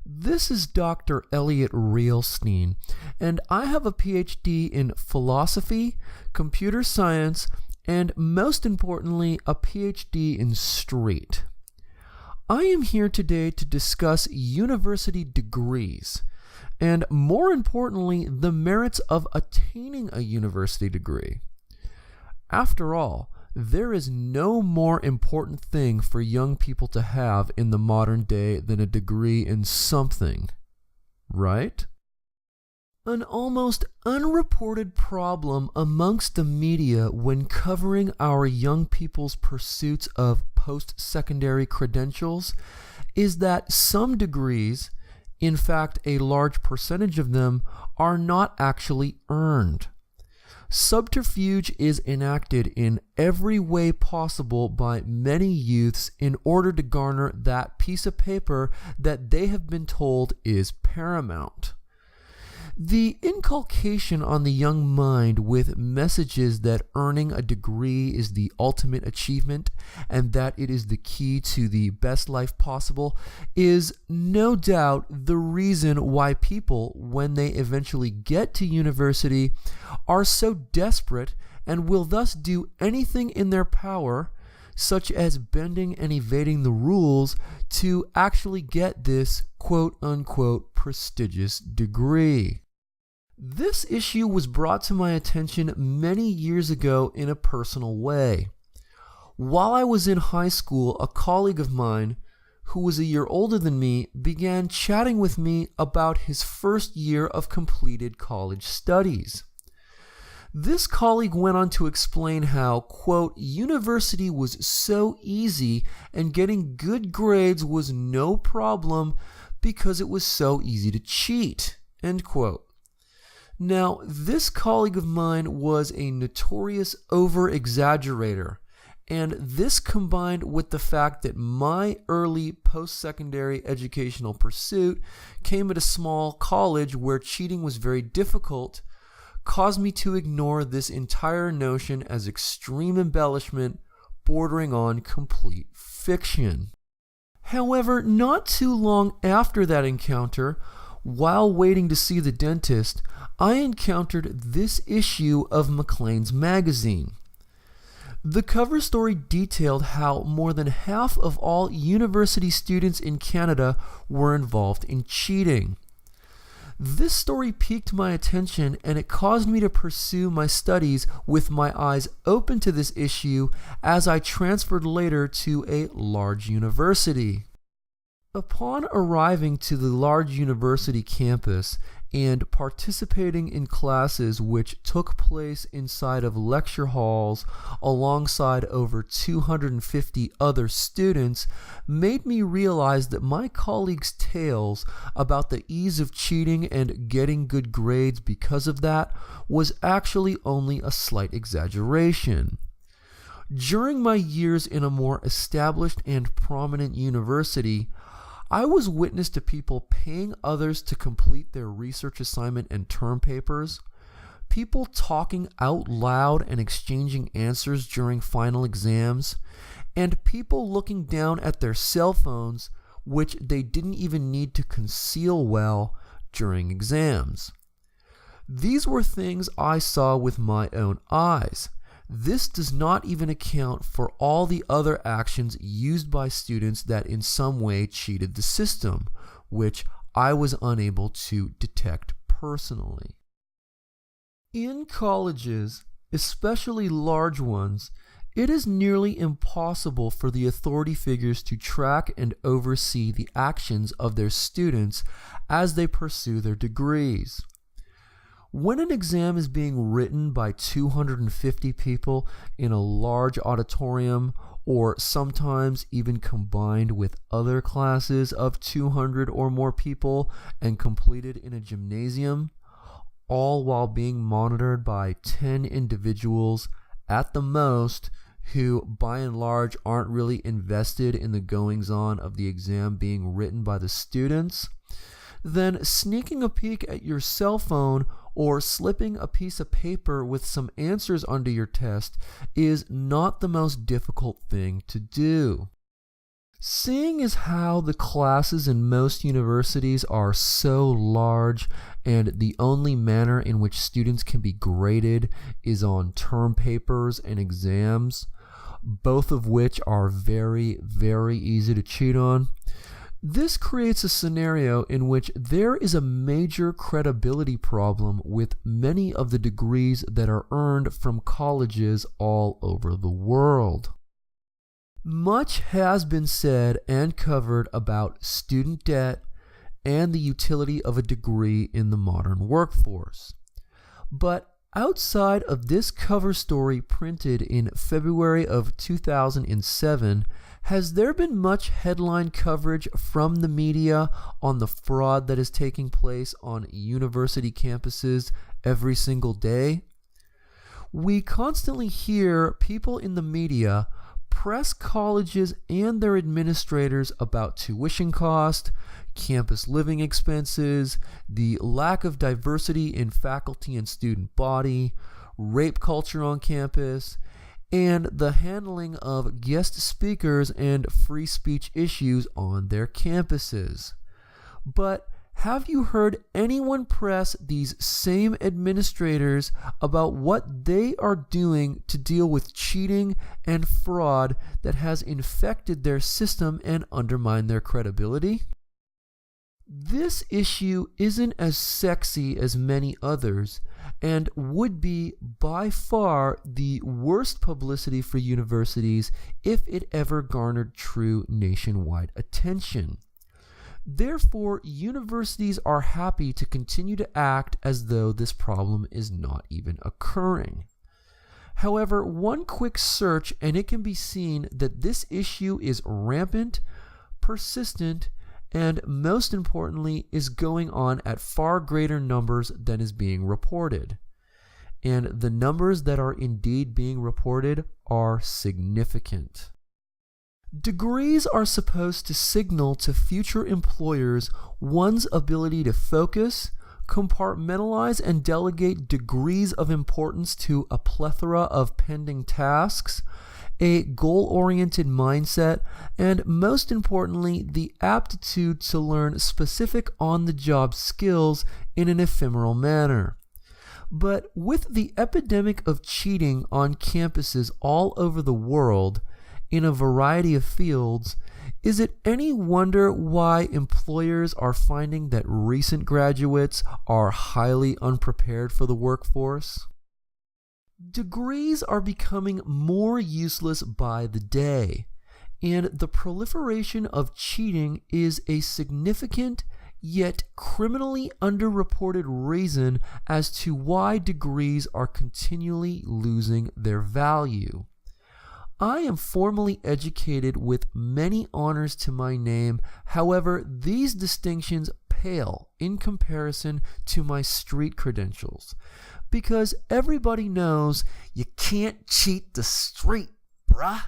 This is Dr. Elliot Realsteen, and I have a PhD in philosophy, computer science, and most importantly, a PhD in street. I am here today to discuss university degrees, and more importantly, the merits of attaining a university degree. After all, there is no more important thing for young people to have in the modern day than a degree in something, right? An almost unreported problem amongst the media when covering our young people's pursuits of post-secondary credentials is that some degrees, in fact a large percentage of them, are not actually earned. Subterfuge is enacted in every way possible by many youths in order to garner that piece of paper that they have been told is paramount. The inculcation on the young mind with messages that earning a degree is the ultimate achievement and that it is the key to the best life possible is no doubt the reason why people, when they eventually get to university, are so desperate and will thus do anything in their power, such as bending and evading the rules, to actually get this quote-unquote prestigious degree. This issue was brought to my attention many years ago in a personal way. While I was in high school, a colleague of mine, who was a year older than me, began chatting with me about his first year of completed college studies. This colleague went on to explain how, quote, university was so easy and getting good grades was no problem because it was so easy to cheat, end quote. Now, this colleague of mine was a notorious over-exaggerator, and this combined with the fact that my early post-secondary educational pursuit came at a small college where cheating was very difficult, caused me to ignore this entire notion as extreme embellishment bordering on complete fiction. However, not too long after that encounter, while waiting to see the dentist, I encountered this issue of Maclean's magazine. The cover story detailed how more than half of all university students in Canada were involved in cheating. This story piqued my attention and it caused me to pursue my studies with my eyes open to this issue as I transferred later to a large university. Upon arriving to the large university campus and participating in classes which took place inside of lecture halls alongside over 250 other students made me realize that my colleagues' tales about the ease of cheating and getting good grades because of that was actually only a slight exaggeration. During my years in a more established and prominent university, I was witness to people paying others to complete their research assignment and term papers, people talking out loud and exchanging answers during final exams, and people looking down at their cell phones, which they didn't even need to conceal well during exams. These were things I saw with my own eyes. This does not even account for all the other actions used by students that in some way cheated the system, which I was unable to detect personally. In colleges, especially large ones, it is nearly impossible for the authority figures to track and oversee the actions of their students as they pursue their degrees. When an exam is being written by 250 people in a large auditorium, or sometimes even combined with other classes of 200 or more people and completed in a gymnasium, all while being monitored by 10 individuals at the most who by and large aren't really invested in the goings-on of the exam being written by the students, then sneaking a peek at your cell phone or slipping a piece of paper with some answers under your test is not the most difficult thing to do. Seeing as how the classes in most universities are so large and the only manner in which students can be graded is on term papers and exams, both of which are very, very easy to cheat on, this creates a scenario in which there is a major credibility problem with many of the degrees that are earned from colleges all over the world. Much has been said and covered about student debt and the utility of a degree in the modern workforce. But outside of this cover story printed in February of 2007, has there been much headline coverage from the media on the fraud that is taking place on university campuses every single day? We constantly hear people in the media press colleges and their administrators about tuition cost, campus living expenses, the lack of diversity in faculty and student body, rape culture on campus, and the handling of guest speakers and free speech issues on their campuses. But have you heard anyone press these same administrators about what they are doing to deal with cheating and fraud that has infected their system and undermined their credibility? This issue isn't as sexy as many others and would be by far the worst publicity for universities if it ever garnered true nationwide attention. Therefore, universities are happy to continue to act as though this problem is not even occurring. However, one quick search and it can be seen that this issue is rampant, persistent, and most importantly is going on at far greater numbers than is being reported. And the numbers that are indeed being reported are significant. Degrees are supposed to signal to future employers one's ability to focus, compartmentalize, and delegate degrees of importance to a plethora of pending tasks, a goal-oriented mindset, and most importantly, the aptitude to learn specific on-the-job skills in an ephemeral manner. But with the epidemic of cheating on campuses all over the world, in a variety of fields, is it any wonder why employers are finding that recent graduates are highly unprepared for the workforce? Degrees are becoming more useless by the day, and the proliferation of cheating is a significant yet criminally underreported reason as to why degrees are continually losing their value. I am formally educated with many honors to my name. However, these distinctions pale in comparison to my street credentials, because everybody knows you can't cheat the street, bruh.